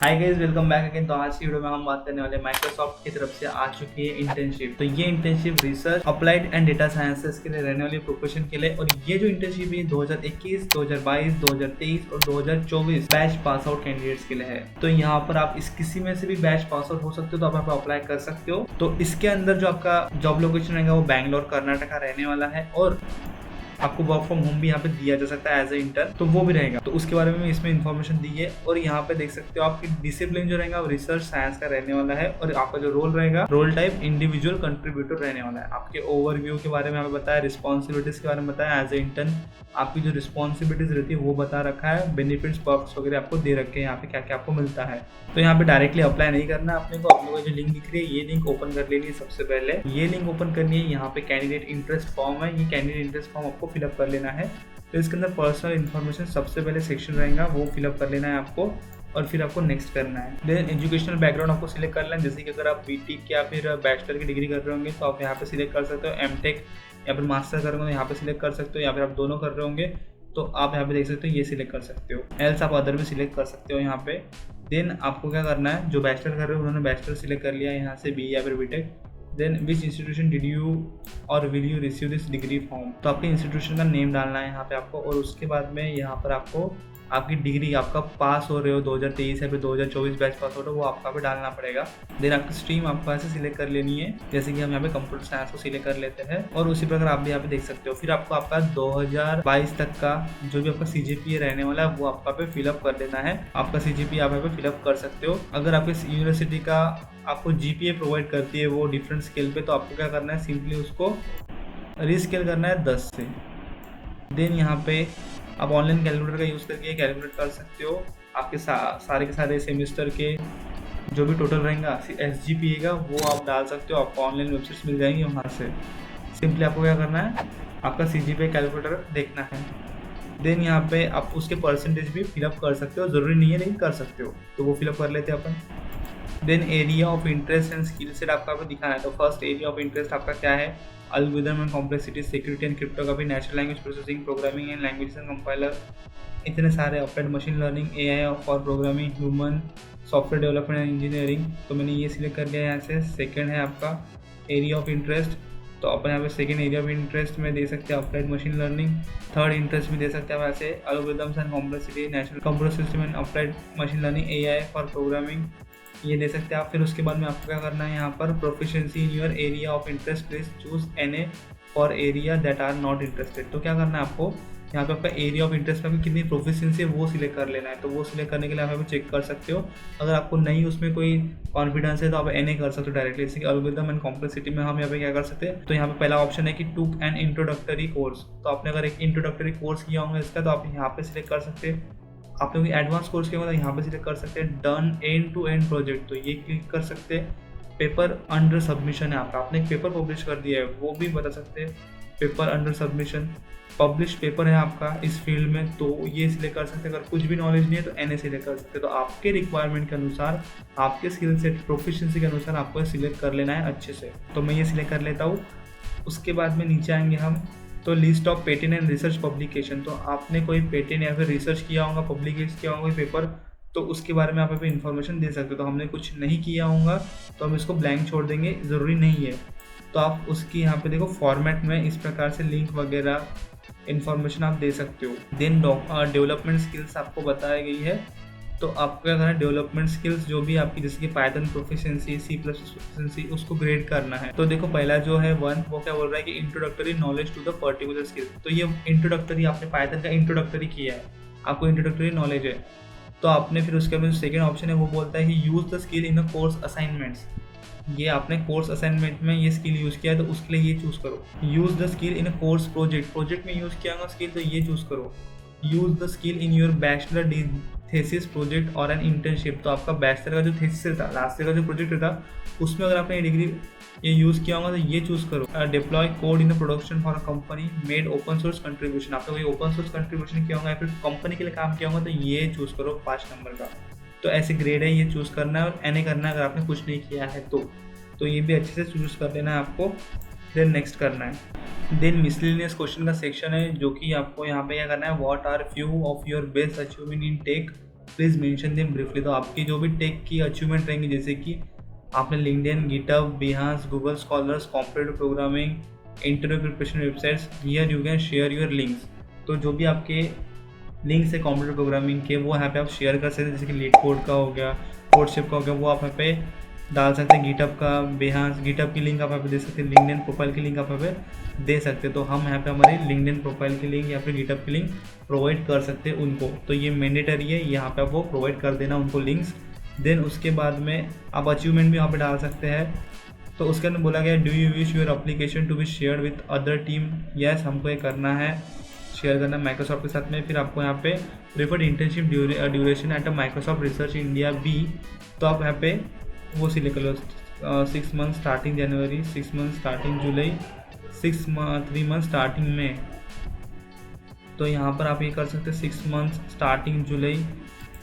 Hi guys, welcome back again. तो आज की वीडियो में हम बात करने वाले माइक्रोसॉफ्ट की तरफ से आ चुकी है इंटर्नशिप। तो ये internship research applied and data sciences के लिए रहने वाली प्रोफेशन के लिए, और ये जो इंटर्नशिप है 2021, 2022, 2023 और 2024 बैच पास आउट कैंडिडेट्स के लिए है। तो यहाँ पर आप इस किसी में से भी बैच पास आउट हो सकते हो, तो आप यहाँ पर अप्लाई कर सकते हो। तो इसके अंदर जो आपका जॉब लोकेशन रहेगा वो बैंगलोर कर्नाटका रहने वाला है, और आपको वर्क फ्रॉम होम भी यहाँ पे दिया जा सकता है एज ए इंटर्न, तो वो भी रहेगा। तो उसके बारे में इसमें इन्फॉर्मेशन दी है। और यहाँ पे देख सकते हो आपकी डिसिप्लिन जो रहेगा वो रिसर्च साइंस का रहने वाला है, और आपका जो रोल रहेगा रोल टाइप इंडिविजुअल कंट्रीब्यूटर रहने वाला है। आपके ओवरव्यू के बारे में हमें बताया, रिस्पॉन्सिबिलिटीज के बारे में बताया, एज ए इंटर्न आपकी जो रिस्पॉन्सिबिलिटीज रहती है वो बता रखा है, बेनिफिट्स पर्क्स वगैरह आपको दे रखे हैं यहाँ पे क्या क्या आपको मिलता है। तो यहाँ पे डायरेक्टली अप्लाई नहीं करना है अपने को जो लिंक दिख रही है ये लिंक ओपन कर लेनी है। सबसे पहले ये लिंक ओपन करनी है। यहाँ पे कैंडिडेट इंटरेस्ट फॉर्म है, ये कैंडिडेट इंटरेस्ट फॉर्म आपको फिलअप कर लेना है। तो इसके अंदर पर्सनल इन्फॉर्मेशन सबसे पहले सेक्शन रहेगा वो फिलअप कर लेना है आपको, और फिर आपको नेक्स्ट करना है। देन एजुकेशनल बैकग्राउंड आपको सिलेक्ट कर लेना है। जैसे कि अगर आप बीटेक या फिर बैचलर की डिग्री कर रहे होंगे तो आप यहाँ पे सिलेक्ट कर सकते हो, एमटेक या फिर मास्टर कर रहे होंगे यहाँ पे सिलेक्ट कर सकते हो, या फिर आप दोनों कर रहे होंगे तो आप यहाँ पे देख सकते हो ये सिलेक्ट कर सकते हो, एल्स आप अदर भी सिलेक्ट कर सकते हो यहाँ पे। देन आपको क्या करना है, जो बैचलर कर रहे हो उन्होंने बैचलर सिलेक्ट कर लिया यहाँ से, बी या फिर BTech. Then which institution did you और will you receive this degree from, तो आपके इंस्टीट्यूशन का नेम डालना है यहाँ पे आपको। और उसके बाद में यहाँ पर आपको आपकी डिग्री आपका पास हो रहे हो 2023 या फिर 2024 बैच पास हो रहे हो वो आपका भी डालना पड़ेगा। देन आपकी स्ट्रीम आपको ऐसे सिलेक्ट कर लेनी है, जैसे कि हम यहाँ पे कंप्यूटर साइंस को सिलेक्ट कर लेते हैं, और उसी प्रकार आप भी यहाँ पे देख सकते हो। फिर आपको आपका 2022 तक का जो भी आपका CGPA रहने वाला है वो आपका पे फिलअप कर देना है। आपका CGPA आप यहाँ पे फिलअप कर सकते हो। अगर आपके यूनिवर्सिटी का आपको GPA प्रोवाइड करती है वो डिफरेंट स्केल पे, तो आपको क्या करना है, सिंपली उसको रीस्केल करना है 10 से। देन यहाँ पे आप ऑनलाइन कैलकुलेटर का यूज़ करके कैलकुलेट कर सकते हो आपके सारे के सारे सेमेस्टर के जो भी टोटल रहेगा SGPA का, वो आप डाल सकते हो। आपको ऑनलाइन वेबसाइट्स मिल जाएंगी वहाँ से। सिंपली आपको क्या करना है, आपका CGPA कैलकुलेटर देखना है। देन यहाँ पे आप उसके परसेंटेज भी फिलअप कर सकते हो, ज़रूरी नहीं है लेकिन कर सकते हो, तो वो फिलअप कर लेते हैं अपन। Then area of interest and skill set आपका भी दिखाना है। तो फर्स्ट एरिया ऑफ इंटरेस्ट आपका क्या है, algorithm and complexity, security and cryptography, natural language processing, programming and language and compiler, इतने सारे applied machine learning, AI for programming, human software development and engineering. तो मैंने ये सिलेक्ट कर लिया यहाँ से। सेकेंड है आपका एरिया ऑफ इंटरेस्ट, तो अपन यहाँ पे सेकेंड एरिया ऑफ इंटरेस्ट में दे सकते हैं applied machine learning. Third interest में दे सकते हैं वैसे algorithms and complexity, natural computer system and applied machine learning, AI for programming, ये दे सकते हैं आप। फिर उसके बाद में आपको क्या करना है, यहाँ पर proficiency in your area of interest, please choose NA for area that are not interested. तो क्या करना है आपको, यहाँ पे आपका एरिया ऑफ इंटरेस्ट में कितनी प्रोफिशिएंसी है वो सिलेक्ट कर लेना है। तो वो सिलेक्ट करने के लिए आप यहाँ पे चेक कर सकते हो। अगर आपको नहीं उसमें कोई कॉन्फिडेंस है तो आप NA कर सकते हो डायरेक्टली। जैसे कि एल्गोरिथम एंड कॉम्प्लेक्सिटी में हम यहाँ पे क्या कर सकते हैं, तो यहाँ पे पहला ऑप्शन है कि टूक एन इंट्रोडक्टरी कोर्स। तो आपने अगर एक इंट्रोडक्टरी कोर्स किया होगा इसका तो आप यहाँ पे सिलेक्ट कर सकते हैं। आपने कोई एडवांस कोर्स किया होगा तो यहाँ पे सिलेक्ट कर सकते हैं done end to end project, तो ये क्लिक कर सकते हैं। पेपर अंडर सबमिशन है आपका, आपने एक पेपर पब्लिश कर दिया है वो भी बता सकते हैं। Paper under submission, publish paper है आपका इस फील्ड में, तो ये सिलेक्ट कर सकते हैं। अगर कुछ भी नॉलेज नहीं है तो NA सिलेक्ट कर सकते हैं। तो आपके रिक्वायरमेंट के अनुसार, आपके स्किल सेट प्रोफिशिएंसी के अनुसार आपको सिलेक्ट कर लेना है अच्छे से। तो मैं ये सिलेक्ट कर लेता हूँ। उसके बाद में नीचे आएंगे हम, तो list of patent and research publication, तो आपने कोई पेटेंट या फिर रिसर्च किया होगा, पब्लिकेट किया होगा कोई पेपर, तो उसके बारे में आप अभी इन्फॉर्मेशन दे सकते हो। तो हमने कुछ नहीं किया होगा तो हम इसको ब्लैंक छोड़ देंगे, ज़रूरी नहीं है। तो आप उसकी यहाँ पे देखो फॉर्मेट में इस प्रकार से लिंक वगैरह इन्फॉर्मेशन आप दे सकते हो। देन डेवलपमेंट स्किल्स आपको बताई गई है, तो आपको क्या करना है, डेवलपमेंट स्किल्स जो भी आपकी जैसे कि पाइथन प्रोफिशिएंसी, C++ प्रोफिशिएंसी, उसको ग्रेड करना है। तो देखो पहला जो है 1 वो क्या बोल रहा है कि introductory knowledge to the particular skill. तो ये इंट्रोडक्टरी, आपने पाइथन का इंट्रोडक्टरी किया है, आपको इंट्रोडक्टरी नॉलेज है, तो आपने फिर उसके बाद सेकेंड ऑप्शन है वो बोलता है कि use the skill in a course assignments. ये आपने कोर्स असाइनमेंट में ये स्किल यूज़ किया है तो उसके लिए ये चूज़ करो। Use the skill in a course project, project में यूज़ किया होगा स्किल तो ये चूज़ करो। Use the skill in your bachelor thesis project और एन इंटर्नशिप, तो आपका बैचलर का जो थेसिस रहता, लास्ट ईयर का जो प्रोजेक्ट रहता, उसमें अगर आपने ये डिग्री ये यूज़ किया होगा तो ये चूज़ करो। Deploy code in the production for a company, made open source contribution, आपने कोई ओपन सोर्स कंट्रीब्यूशन किया होगा या फिर कंपनी के लिए काम किया होगा तो ये चूज़ करो 5 नंबर का। तो ऐसे ग्रेड है, ये चूज़ करना है, और NA करना है अगर आपने कुछ नहीं किया है तो ये भी अच्छे से चूज़ कर लेना है आपको। देन नेक्स्ट करना है। देन मिसलेनियस क्वेश्चन का सेक्शन है, जो कि आपको यहाँ पे क्या करना है, what are few of your best achievement in tech please mention them briefly. तो आपकी जो भी टेक की अचीवमेंट रहेंगी, जैसे कि आपने LinkedIn, GitHub, Behance, Google scholars, competitive programming, interview preparation websites, here you can share your links. तो जो भी आपके लिंक्स है कॉम्पिटिटिव प्रोग्रामिंग के, वो यहाँ पे आप शेयर कर सकते हैं। जैसे कि लीड कोड का हो गया, कोडशिप का हो गया, वो आप यहाँ पे डाल सकते हैं। गिटहब का, बिहांस, गिटहब की लिंक आप यहाँ पे दे सकते हैं, लिंक्डइन प्रोफाइल की लिंक आप यहाँ पे दे सकते हैं। तो हम यहाँ पे हमारी लिंक्डइन प्रोफाइल की लिंक या फिर गिटहब की लिंक प्रोवाइड कर सकते हैं उनको। तो ये मैंडेटरी है, यहाँ पे आप वो प्रोवाइड कर देना उनको लिंक्स। देन उसके बाद में आप अचीवमेंट भी यहाँ पे डाल सकते हैं। तो उसके अंदर बोला गया, do you wish your application to be share with other team. Yes, हमको ये करना है, शेयर करना है माइक्रोसॉफ्ट के साथ में। फिर आपको यहाँ पे preferred internship duration at a Microsoft Research India be, तो आप यहाँ पे वो सिलेक्ट कर लो। 6 month starting January, 6 month starting July, 3 month starting में। तो यहाँ पर आप ये कर सकते हैं 6 मंथ स्टार्टिंग जुलाई,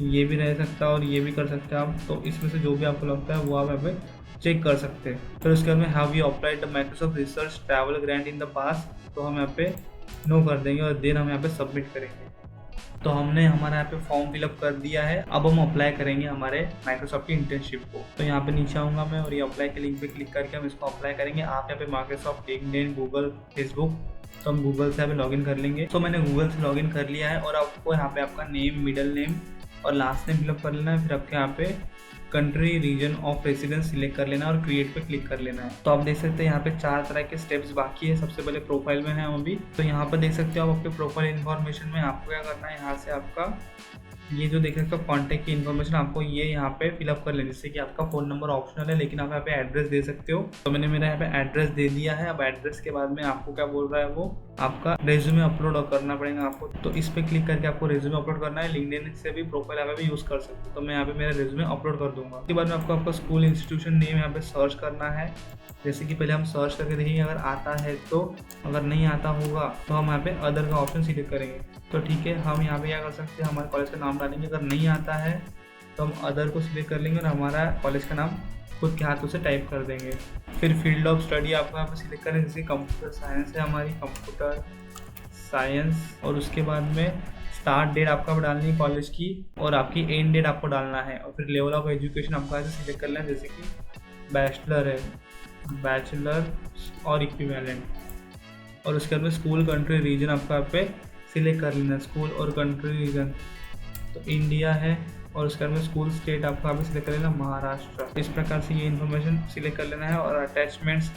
ये भी रह सकता है और ये भी कर सकते हैं आप। तो इसमें से जो भी आपको लगता है वो आप यहाँ पे चेक कर सकते हैं। फिर उसके बाद में have you applied the Microsoft research travel grant in the past, तो हम यहाँ पे नो कर देंगे और देन हम यहाँ पे सबमिट करेंगे। तो हमने हमारा यहाँ पे फॉर्म फिलअप कर दिया है। अब हम अप्लाई करेंगे हमारे माइक्रोसॉफ्ट की इंटर्नशिप को। तो यहाँ पे नीचे आऊँगा मैं और ये अप्लाई के लिंक पे क्लिक करके हम इसको अप्लाई करेंगे। आप यहाँ पे माइक्रोसॉफ्ट, लिंक्डइन, गूगल, फेसबुक, तो हम गूगल से यहाँ पे लॉगिन कर लेंगे। तो मैंने गूगल से लॉगिन कर लिया है और आपको यहाँ पे आपका नेम, मिडिल नेम और लास्ट नेम फिलअप कर लेना है। फिर आपके यहाँ पे country, region of residence select कर लेना और क्रिएट पे क्लिक कर लेना है। तो आप देख सकते हैं यहाँ पे 4 तरह के स्टेप्स बाकी है। सबसे पहले प्रोफाइल में है हम अभी। तो यहाँ पर देख सकते हो आप आपके प्रोफाइल इन्फॉर्मेशन में आपको क्या करना है, यहाँ से आपका ये जो देख सकते हो कॉन्टैक्ट की इन्फॉर्मेशन आपको ये यहाँ पे फिलअप कर लेना। जैसे कि आपका फ़ोन नंबर ऑप्शनल है, लेकिन आप यहाँ पे एड्रेस दे सकते हो। तो मैंने मेरा यहाँ पे एड्रेस दे दिया है। अब एड्रेस के बाद में आपको क्या बोल रहा है, वो आपका रेज्यूमे अपलोड करना पड़ेगा आपको। तो इस पर क्लिक करके आपको रेज्यूमे अपलोड करना है। लिंक्डइन से भी प्रोफाइल यहाँ पे भी यूज़ कर सकते हो। तो मैं यहाँ पे मेरा रेज्यूमे अपलोड कर दूंगा। उसके बाद में आपको आपका स्कूल, इंस्टीट्यूशन नेम यहाँ पे सर्च करना है। जैसे कि पहले हम सर्च करके देखेंगे, अगर आता है तो, अगर नहीं आता होगा तो हम यहाँ पे अदर का ऑप्शन सिलेक्ट करेंगे। तो ठीक है, हम यहाँ पे क्या कर सकते हैं, हमारे कॉलेज का नाम डालेंगे। अगर नहीं आता है तो हम अदर को सिलेक्ट कर लेंगे और हमारा कॉलेज का नाम खुद के हाथों से टाइप कर देंगे। फिर फील्ड ऑफ स्टडी आपको यहाँ पे सिलेक्ट करें। जैसे कंप्यूटर साइंस है हमारी, कंप्यूटर साइंस। और उसके बाद में स्टार्ट डेट आपका डालनी है कॉलेज की और आपकी एंड डेट आपको डालना है। और फिर लेवल ऑफ एजुकेशन आपको ऐसे सिलेक्ट करना है। जैसे कि बैचलर है, बैचलर और इक्विवेलेंट। और उसके बाद में स्कूल, कंट्री, रीजन आपको यहाँ पे सिलेक्ट कर लेना है। स्कूल और कंट्री, रीजन तो इंडिया है। और उसके बाद में स्कूल, स्टेट आपको यहाँ पे सिलेक्ट कर लेना महाराष्ट्र। इस प्रकार से ये इन्फॉर्मेशन सिलेक्ट कर लेना है। और अटैचमेंट्स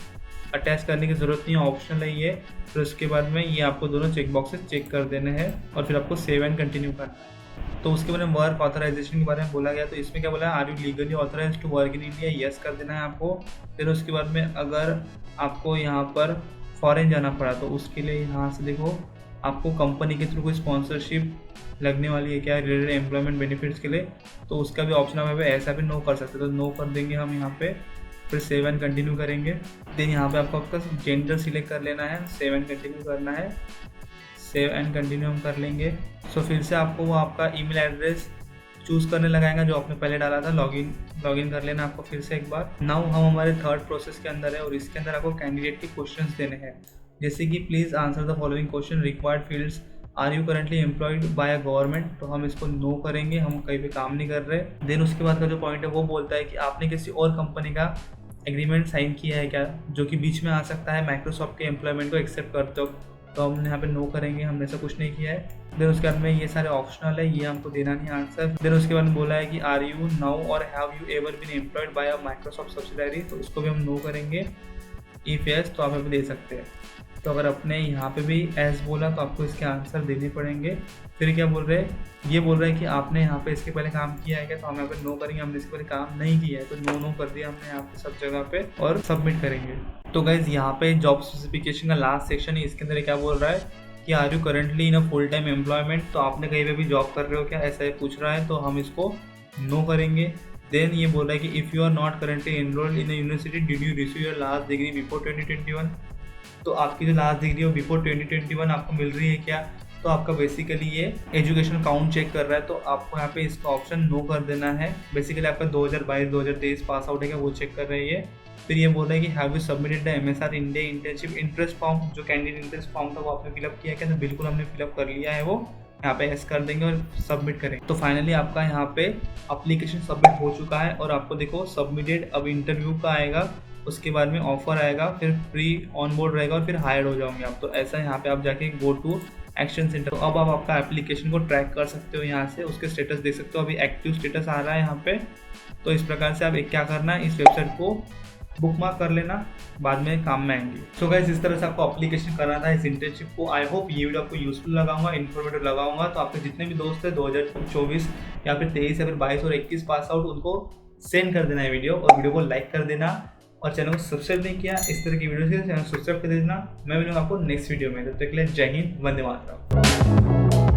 अटैच करने की ज़रूरत नहीं है, ऑप्शनल है ये। फिर उसके बाद में ये आपको दोनों चेक बॉक्सेस चेक कर देने हैं और फिर आपको सेव एंड कंटिन्यू करना है। तो उसके बाद में वर्क ऑथराइजेशन के बारे में बोला गया। तो इसमें क्या बोला है, are you legally authorise to work in India, yes कर देना है आपको। फिर उसके बाद में अगर आपको यहाँ पर फॉरेन जाना पड़ा तो उसके लिए यहाँ से देखो आपको कंपनी के थ्रू कोई स्पॉन्सरशिप लगने वाली है क्या रिलेटेड एम्प्लॉयमेंट बेनिफिट्स के लिए, तो उसका भी ऑप्शन आप ऐसा भी नो कर सकते। तो नो कर देंगे हम यहाँ पे। फिर सेव एंड कंटिन्यू करेंगे। देन यहाँ पे आपको आपका जेंडर सिलेक्ट कर लेना है, सेव एंड कंटिन्यू करना है। सेव एंड कंटिन्यू हम कर लेंगे। सो फिर से आपको वो आपका ईमेल एड्रेस चूज़ करने लगाएगा जो आपने पहले डाला था। लॉगिन कर लेना आपको फिर से एक बार। नाउ हम हमारे थर्ड प्रोसेस के अंदर है और इसके अंदर आपको कैंडिडेट के क्वेश्चंस देने हैं। जैसे कि please answer the following question, required fields, are you currently employed by a government, तो हम इसको नो करेंगे, हम कहीं पे काम नहीं कर रहे। देन उसके बाद का जो पॉइंट है वो बोलता है कि आपने किसी और कंपनी का एग्रीमेंट साइन किया है क्या, जो कि बीच में आ सकता है माइक्रोसॉफ्ट के एम्प्लॉयमेंट को एक्सेप्ट करते हो। तो हम यहाँ पे नो करेंगे, हमने ऐसा कुछ नहीं किया है। देन उसके बाद में ये सारे ऑप्शनल है, ये हमको देना नहीं आंसर। देन उसके बाद में बोला है कि are you now or have you ever been employed by a Microsoft subsidiary, तो इसको भी हम नो करेंगे। इफ यस तो आप यहाँ पे दे सकते हैं। तो अगर अपने यहाँ पे भी एस बोला तो आपको इसके आंसर देने पड़ेंगे। फिर क्या बोल रहे हैं, ये बोल रहे हैं कि आपने यहाँ पे इसके पहले काम किया है क्या, तो हम यहाँ पे नो करेंगे, हमने इसके पहले काम नहीं किया है तो नो कर दिया हमने यहाँ पे सब जगह पे और सबमिट करेंगे। तो गाइज यहाँ पे जॉब स्पेसिफिकेशन का लास्ट सेक्शन है, इसके अंदर क्या बोल रहा है कि are you currently in a full time employment, तो आपने कहीं पे भी जॉब कर रहे हो क्या, ऐसा पूछ रहा है, तो हम इसको नो करेंगे। देन ये बोल रहा है कि if you are not currently enrolled in university, did you receive your last degree before 2021, तो आपकी जो लास्ट डिग्री हो बिफोर 2021 आपको मिल रही है क्या, तो आपका बेसिकली ये एजुकेशन काउंट चेक कर रहा है। तो आपको यहाँ पे इसका ऑप्शन नो कर देना है। बेसिकली आपका 2022-2023 पास आउट है क्या वो चेक कर रही है। फिर ये बोल रहा है कि have you submitted the MSR India internship interest form, जो कैंडिडेट इंटरेस्ट फॉर्म था वो आपने फिलअप किया क्या, तो बिल्कुल हमने फिलअप कर लिया है वो। यहाँ पे एस कर देंगे और सबमिट करेंगे। तो फाइनली आपका यहाँ पे अप्लीकेशन सबमिट हो चुका है और आपको देखो सबमिटेड, अब इंटरव्यू का आएगा, उसके बाद में ऑफर आएगा, फिर प्री ऑन बोर्ड रहेगा और फिर हायर हो जाओगे आप। तो ऐसा यहाँ पे आप जाके गो टू एक्शन सेंटर, तो अब आप आपका एप्लीकेशन को ट्रैक कर सकते हो, यहाँ से उसके स्टेटस देख सकते हो, अभी एक्टिव स्टेटस आ रहा है यहाँ पे। तो इस प्रकार से आप एक क्या करना है, इस वेबसाइट को बुकमार्क कर लेना, बाद में काम में आएंगे। सो गाइस, इस तरह से आपको अप्लीकेशन करना था इस इंटर्नशिप को। आई होप ये वीडियो आपको यूजफुल लगाऊंगा, इन्फॉर्मेटिव लगाऊंगा। तो आपके जितने भी दोस्त है 2024 या फिर 23 या फिर 22 और 21 पास आउट, उनको सेंड कर देना है वीडियो, और वीडियो को लाइक कर देना, और चैनल को सब्सक्राइब नहीं किया इस तरह की वीडियो से चैनल सब्सक्राइब कर देना। मैं मिलूंगा आपको नेक्स्ट वीडियो में, तब तक के लिए जय हिंद, वंदे मातरम।